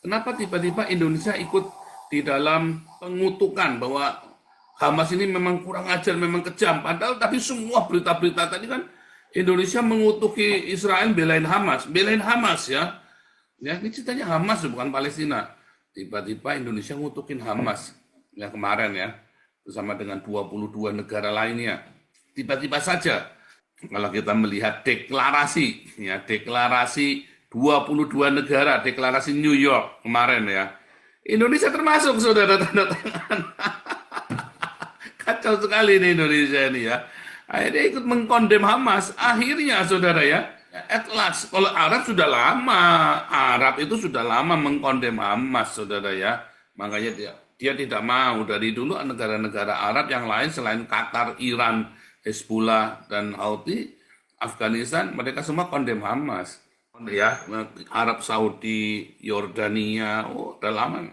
Kenapa tiba-tiba Indonesia ikut di dalam pengutukan bahwa Hamas ini memang kurang ajar, memang kejam. Padahal tapi semua berita-berita tadi kan Indonesia mengutuki Israel belain Hamas ya. Ya ini ceritanya Hamas bukan Palestina. Tiba-tiba Indonesia ngutukin Hamas ya kemarin ya bersama dengan 22 negara lainnya. Tiba-tiba saja kalau kita melihat deklarasi ya deklarasi 22 negara, deklarasi New York kemarin ya. Indonesia termasuk saudara tanda tangan. Kacau sekali nih Indonesia ini ya. Akhirnya ikut mengkondem Hamas. Akhirnya saudara ya, at last, kalau Arab sudah lama, Arab itu sudah lama mengkondem Hamas saudara ya. Makanya dia tidak mau. Dari dulu negara-negara Arab yang lain selain Qatar, Iran, Hezbollah, dan Houthi, Afghanistan, mereka semua kondem Hamas. Ya, Arab Saudi, Yordania, oh udah lama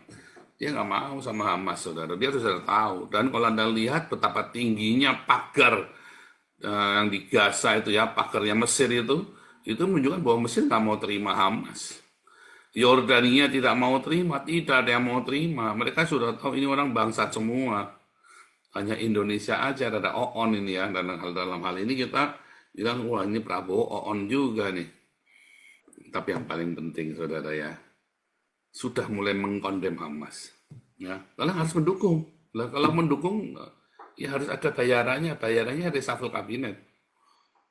dia nggak mau sama Hamas, saudara. Dia sudah tahu. Dan kalau Anda lihat betapa tingginya pagar yang di Gaza itu ya, pagarnya Mesir itu menunjukkan bahwa Mesir nggak mau terima Hamas. Yordania tidak mau terima, tidak ada yang mau terima. Mereka sudah tahu ini orang bangsat semua. Hanya Indonesia aja ada OON ini ya. Dan dalam hal ini kita bilang, wah ini Prabowo OON juga nih. Tapi yang paling penting, saudara ya, sudah mulai mengkondem Hamas. Ya, kalian harus mendukung. Lah, kalau mendukung, ya harus ada bayarannya. Bayarannya reshuffle kabinet.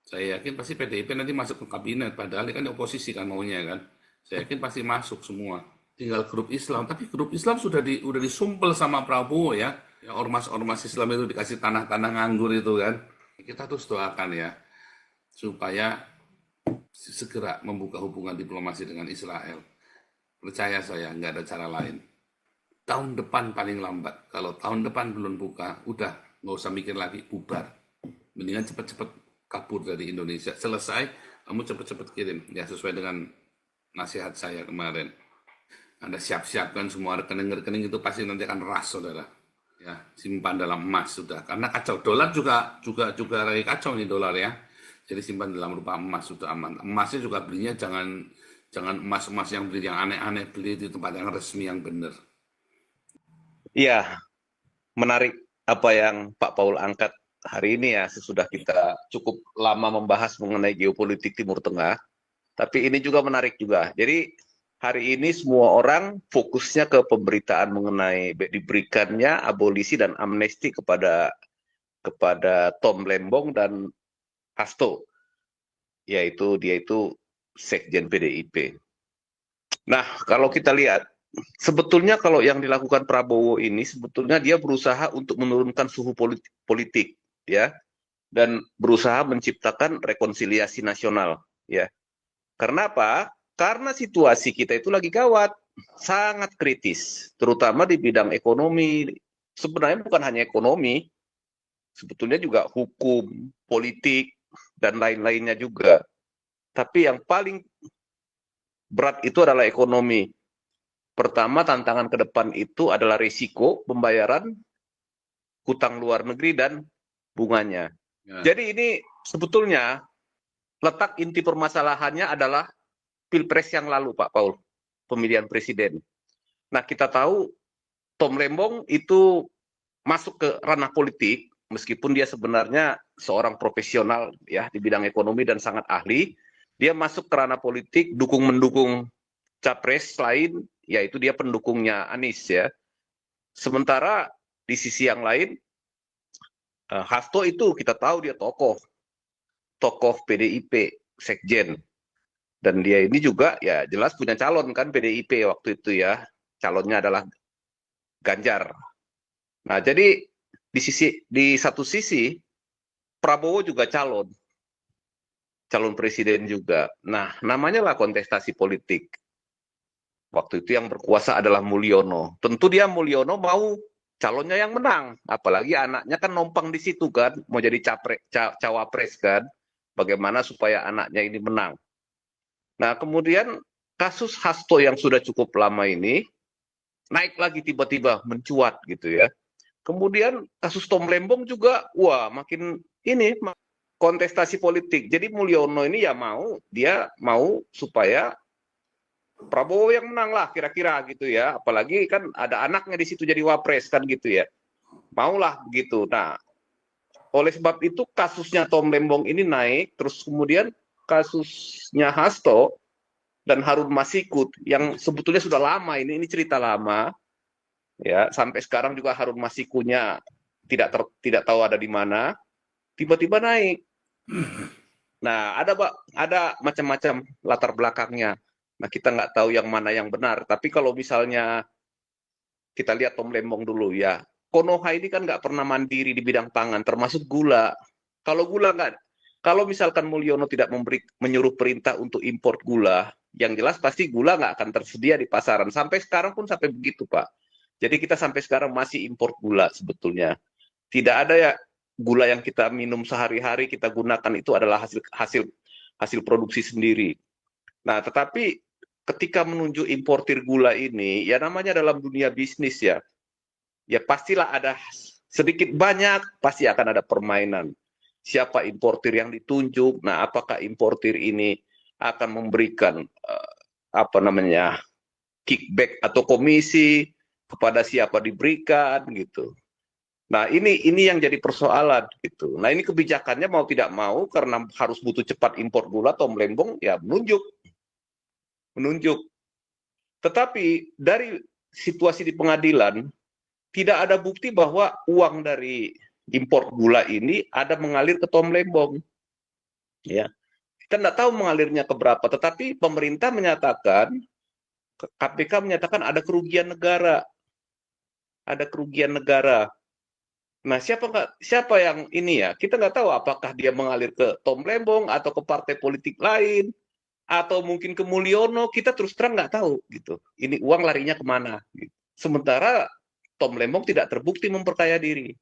Saya yakin pasti PDIP nanti masuk ke kabinet. Padahal ini kan oposisi kan maunya kan. Saya yakin pasti masuk semua. Tinggal grup Islam. Tapi grup Islam udah disumpel sama Prabowo ya. Ya ormas-ormas Islam itu dikasih tanah-tanah nganggur itu kan. Kita terus doakan ya. Supaya segera membuka hubungan diplomasi dengan Israel. Percaya saya, nggak ada cara lain. Tahun depan paling lambat. Kalau tahun depan belum buka, udah nggak usah mikir lagi, bubar. Mendingan cepet-cepet kabur dari Indonesia. Selesai, kamu cepet-cepet kirim. Ya sesuai dengan nasihat saya kemarin. Anda siap-siapkan semua rekening-rekening itu pasti nanti akan ras, saudara. Ya, simpan dalam emas sudah. Karena kacau. Dolar juga lagi kacau nih dolar ya. Jadi simpan dalam rupa emas sudah aman. Emasnya juga belinya jangan emas-emas yang beli yang aneh-aneh, beli di tempat yang resmi yang benar. Iya, menarik apa yang Pak Paul angkat hari ini ya, sesudah kita cukup lama membahas mengenai geopolitik Timur Tengah. Tapi ini juga menarik juga. Jadi hari ini semua orang fokusnya ke pemberitaan mengenai diberikannya abolisi dan amnesti kepada Tom Lembong dan Hasto, yaitu dia itu Sekjen PDIP. Nah, kalau kita lihat, sebetulnya kalau yang dilakukan Prabowo ini sebetulnya dia berusaha untuk menurunkan suhu politik ya, dan berusaha menciptakan rekonsiliasi nasional ya. Karena apa? Karena situasi kita itu lagi gawat, sangat kritis, terutama di bidang ekonomi. Sebenarnya bukan hanya ekonomi, sebetulnya juga hukum, politik, dan lain-lainnya juga. Tapi yang paling berat itu adalah ekonomi. Pertama, tantangan ke depan itu adalah risiko pembayaran hutang luar negeri dan bunganya. Ya. Jadi ini sebetulnya letak inti permasalahannya adalah Pilpres yang lalu, Pak Paul, pemilihan presiden. Nah, kita tahu Tom Lembong itu masuk ke ranah politik, meskipun dia sebenarnya seorang profesional ya di bidang ekonomi dan sangat ahli. Dia masuk ke ranah politik, mendukung capres lain, yaitu dia pendukungnya Anies ya. Sementara di sisi yang lain, Hasto itu kita tahu dia tokoh PDIP, sekjen, dan dia ini juga ya jelas punya calon kan PDIP waktu itu ya, calonnya adalah Ganjar. Nah jadi di satu sisi Prabowo juga calon presiden juga. Nah namanya lah kontestasi politik. Waktu itu yang berkuasa adalah Mulyono. Tentu dia Mulyono mau calonnya yang menang. Apalagi anaknya kan nompang di situ kan. Mau jadi cawapres kan. Bagaimana supaya anaknya ini menang. Nah kemudian kasus Hasto yang sudah cukup lama ini naik lagi tiba-tiba mencuat gitu ya. Kemudian kasus Tom Lembong juga wah makin ini kontestasi politik. Jadi Mulyono ini ya dia mau supaya Prabowo yang menang lah kira-kira gitu ya. Apalagi kan ada anaknya di situ jadi wapres kan gitu ya. Maulah begitu. Nah, oleh sebab itu kasusnya Tom Lembong ini naik, terus kemudian kasusnya Hasto dan Harun Masiku yang sebetulnya sudah lama ini cerita lama ya, sampai sekarang juga Harun Masikunya tidak tahu ada di mana, tiba-tiba naik. Nah, ada macam-macam latar belakangnya. Nah, kita nggak tahu yang mana yang benar. Tapi kalau misalnya kita lihat Tom Lembong dulu ya, Konoha ini kan nggak pernah mandiri di bidang pangan, termasuk gula. Kalau gula nggak, kalau misalkan Mulyono tidak menyuruh perintah untuk impor gula, yang jelas pasti gula nggak akan tersedia di pasaran. Sampai sekarang pun sampai begitu, Pak. Jadi kita sampai sekarang masih impor gula sebetulnya. Tidak ada ya gula yang kita minum sehari-hari kita gunakan itu adalah hasil produksi sendiri. Nah, tetapi ketika menunjuk importir gula ini, ya namanya dalam dunia bisnis ya, ya pastilah ada sedikit banyak pasti akan ada permainan. Siapa importir yang ditunjuk? Nah, apakah importir ini akan memberikan apa namanya kickback atau komisi kepada siapa diberikan gitu. Nah, ini yang jadi persoalan gitu. Nah, ini kebijakannya mau tidak mau karena harus butuh cepat impor gula, Tom Lembong ya menunjuk. Tetapi dari situasi di pengadilan tidak ada bukti bahwa uang dari impor gula ini ada mengalir ke Tom Lembong. Ya, kita tidak tahu mengalirnya ke berapa, tetapi pemerintah menyatakan, KPK menyatakan ada kerugian negara, Nah, siapa yang ini ya? Kita nggak tahu apakah dia mengalir ke Tom Lembong atau ke partai politik lain atau mungkin ke Mulyono. Kita terus terang nggak tahu gitu. Ini uang larinya kemana? Gitu. Sementara Tom Lembong tidak terbukti memperkaya diri.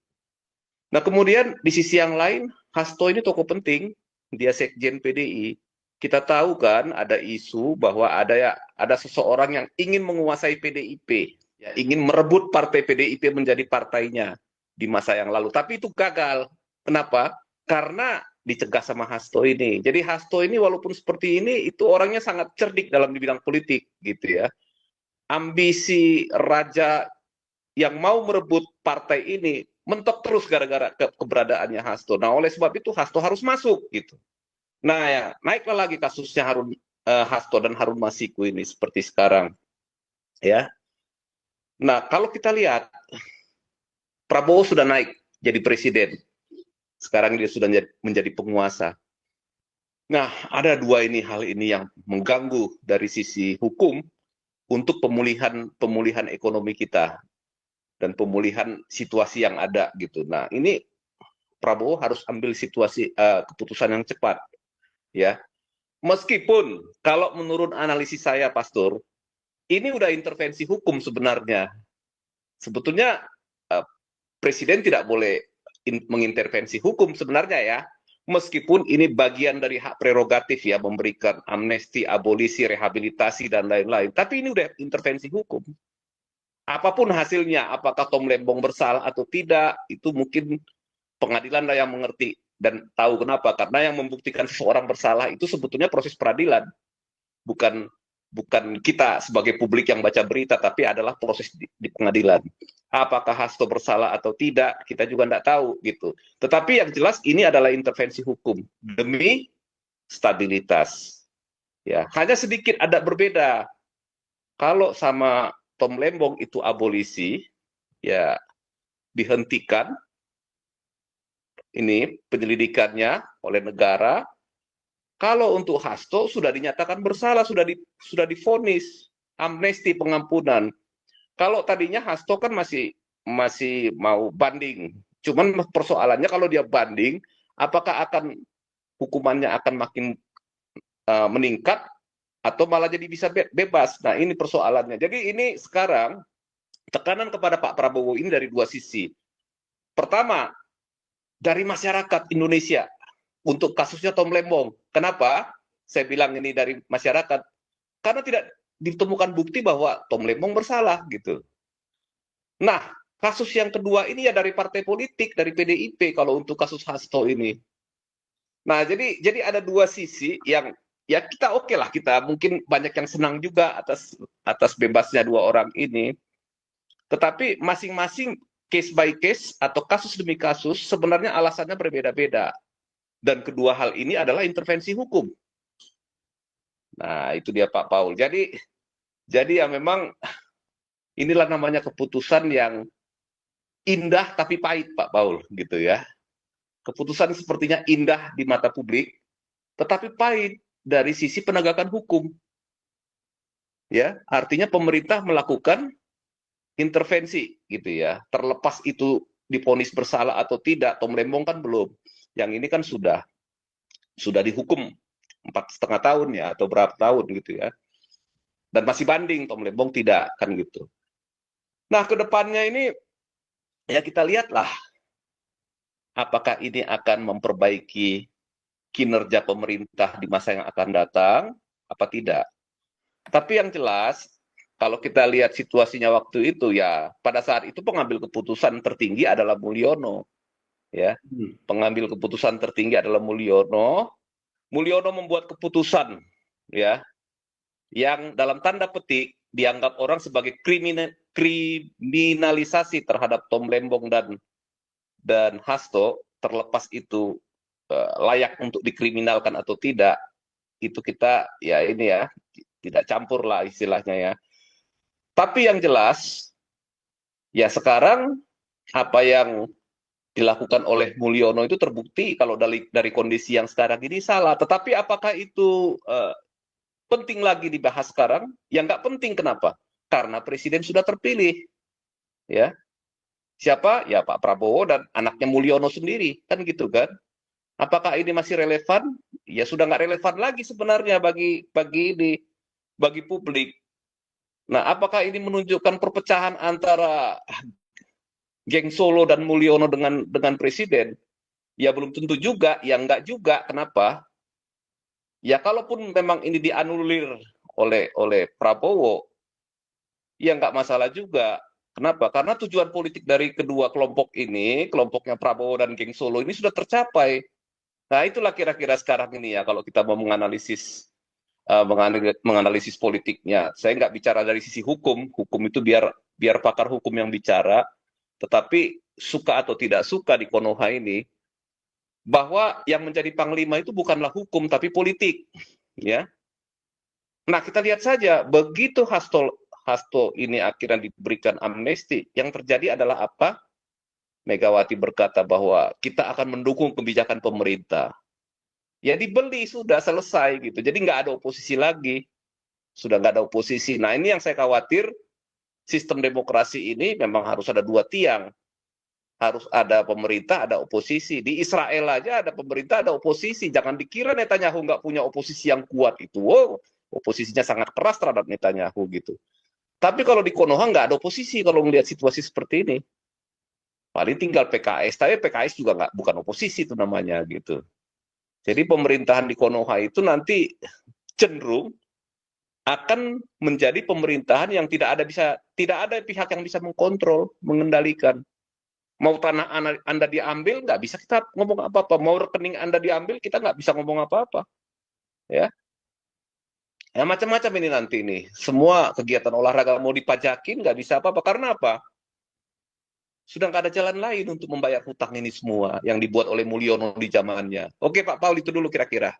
Nah, kemudian di sisi yang lain, Hasto ini tokoh penting, dia sekjen PDI. Kita tahu kan ada isu bahwa ada seseorang yang ingin menguasai PDIP, ya, ingin merebut partai PDIP menjadi partainya di masa yang lalu. Tapi itu gagal. Kenapa? Karena dicegah sama Hasto ini. Jadi Hasto ini walaupun seperti ini, itu orangnya sangat cerdik dalam di bidang politik, gitu ya. Ambisi raja yang mau merebut partai ini mentok terus gara-gara keberadaannya Hasto. Nah, oleh sebab itu Hasto harus masuk gitu. Nah, ya, naiklah lagi kasusnya Hasto dan Harun Masiku ini seperti sekarang. Ya. Nah, kalau kita lihat Prabowo sudah naik jadi presiden. Sekarang dia sudah menjadi penguasa. Nah, ada hal ini yang mengganggu dari sisi hukum untuk pemulihan ekonomi kita dan pemulihan situasi yang ada gitu. Nah, ini Prabowo harus ambil keputusan yang cepat, ya. Meskipun kalau menurut analisis saya, Pastor, ini udah intervensi hukum sebenarnya. Sebetulnya Presiden tidak boleh mengintervensi hukum sebenarnya ya. Meskipun ini bagian dari hak prerogatif ya, memberikan amnesti, abolisi, rehabilitasi, dan lain-lain. Tapi ini udah intervensi hukum. Apapun hasilnya, apakah Tom Lembong bersalah atau tidak, itu mungkin pengadilan lah yang mengerti dan tahu kenapa. Karena yang membuktikan seseorang bersalah itu sebetulnya proses peradilan. Bukan kita sebagai publik yang baca berita, tapi adalah proses di pengadilan. Apakah Hasto bersalah atau tidak, kita juga tidak tahu gitu. Tetapi yang jelas ini adalah intervensi hukum demi stabilitas. Ya, hanya sedikit ada berbeda. Kalau sama Tom Lembong itu abolisi, ya dihentikan ini penyelidikannya oleh negara. Kalau untuk Hasto sudah dinyatakan bersalah, sudah divonis amnesti pengampunan. Kalau tadinya Hasto kan masih mau banding. Cuman persoalannya kalau dia banding, apakah hukumannya akan makin meningkat atau malah jadi bisa bebas. Nah, ini persoalannya. Jadi ini sekarang tekanan kepada Pak Prabowo ini dari dua sisi. Pertama, dari masyarakat Indonesia untuk kasusnya Tom Lembong. Kenapa? Saya bilang ini dari masyarakat. Karena tidak ditemukan bukti bahwa Tom Lembong bersalah gitu. Nah, kasus yang kedua ini ya dari partai politik, dari PDIP kalau untuk kasus Hasto ini. Nah, jadi ada dua sisi yang ya kita oke lah, kita mungkin banyak yang senang juga atas bebasnya dua orang ini. Tetapi masing-masing case by case atau kasus demi kasus sebenarnya alasannya berbeda-beda. Dan kedua hal ini adalah intervensi hukum. Nah, itu dia Pak Paul. Jadi ya memang inilah namanya keputusan yang indah tapi pahit Pak Paul gitu ya. Keputusan sepertinya indah di mata publik, tetapi pahit dari sisi penegakan hukum. Ya, artinya pemerintah melakukan intervensi gitu ya. Terlepas itu divonis bersalah atau tidak, Tom Lembong kan belum. Yang ini kan sudah dihukum 4,5 tahun ya atau berapa tahun gitu ya. Dan masih banding, Tom Lembong tidak kan gitu. Nah, kedepannya ini ya kita lihatlah apakah ini akan memperbaiki kinerja pemerintah di masa yang akan datang apa tidak. Tapi yang jelas kalau kita lihat situasinya waktu itu ya pada saat itu pengambil keputusan tertinggi adalah Mulyono ya. Pengambil keputusan tertinggi adalah Mulyono. Mulyono membuat keputusan ya yang dalam tanda petik dianggap orang sebagai kriminalisasi terhadap Tom Lembong dan Hasto, terlepas itu layak untuk dikriminalkan atau tidak, itu kita ya ini ya tidak campur lah istilahnya ya. Tapi yang jelas ya sekarang apa yang dilakukan oleh Mulyono itu terbukti kalau dari kondisi yang sekarang ini salah. Tetapi apakah itu penting lagi dibahas sekarang? Ya nggak penting. Kenapa? Karena presiden sudah terpilih. Ya, siapa? Ya Pak Prabowo dan anaknya Mulyono sendiri, kan gitu kan? Apakah ini masih relevan? Ya sudah nggak relevan lagi sebenarnya bagi publik. Nah, apakah ini menunjukkan perpecahan antara geng Solo dan Mulyono dengan presiden? Ya belum tentu juga, ya enggak juga. Kenapa? Ya kalaupun memang ini dianulir oleh Prabowo, ya enggak masalah juga. Kenapa? Karena tujuan politik dari kedua kelompok ini, kelompoknya Prabowo dan geng Solo ini sudah tercapai. Nah, itulah kira-kira sekarang ini ya kalau kita mau menganalisis politiknya. Saya nggak bicara dari sisi hukum itu biar pakar hukum yang bicara. Tetapi suka atau tidak suka di Konoha ini, bahwa yang menjadi panglima itu bukanlah hukum tapi politik, ya. Nah kita lihat saja begitu Hasto ini akhirnya diberikan amnesti, yang terjadi adalah apa? Megawati berkata bahwa kita akan mendukung kebijakan pemerintah. Ya dibeli sudah selesai gitu. Jadi nggak ada oposisi lagi, sudah nggak ada oposisi. Nah ini yang saya khawatir. Sistem demokrasi ini memang harus ada dua tiang. Harus ada pemerintah, ada oposisi. Di Israel aja ada pemerintah, ada oposisi. Jangan dikira Netanyahu nggak punya oposisi yang kuat itu. Wow, oposisinya sangat keras terhadap Netanyahu gitu. Tapi kalau di Konoha nggak ada oposisi kalau melihat situasi seperti ini. Paling tinggal PKS. Tapi PKS juga bukan oposisi itu namanya gitu. Jadi pemerintahan di Konoha itu nanti cenderung akan menjadi pemerintahan yang tidak ada pihak yang bisa mengkontrol, mengendalikan. Mau tanah Anda diambil, nggak bisa kita ngomong apa-apa. Mau rekening Anda diambil, kita nggak bisa ngomong apa-apa. Ya, ya macam-macam ini nanti nih. Semua kegiatan olahraga mau dipajakin, nggak bisa apa-apa. Karena apa? Sudah nggak ada jalan lain untuk membayar hutang ini semua yang dibuat oleh Mulyono di zamannya. Oke Pak Paul, itu dulu kira-kira.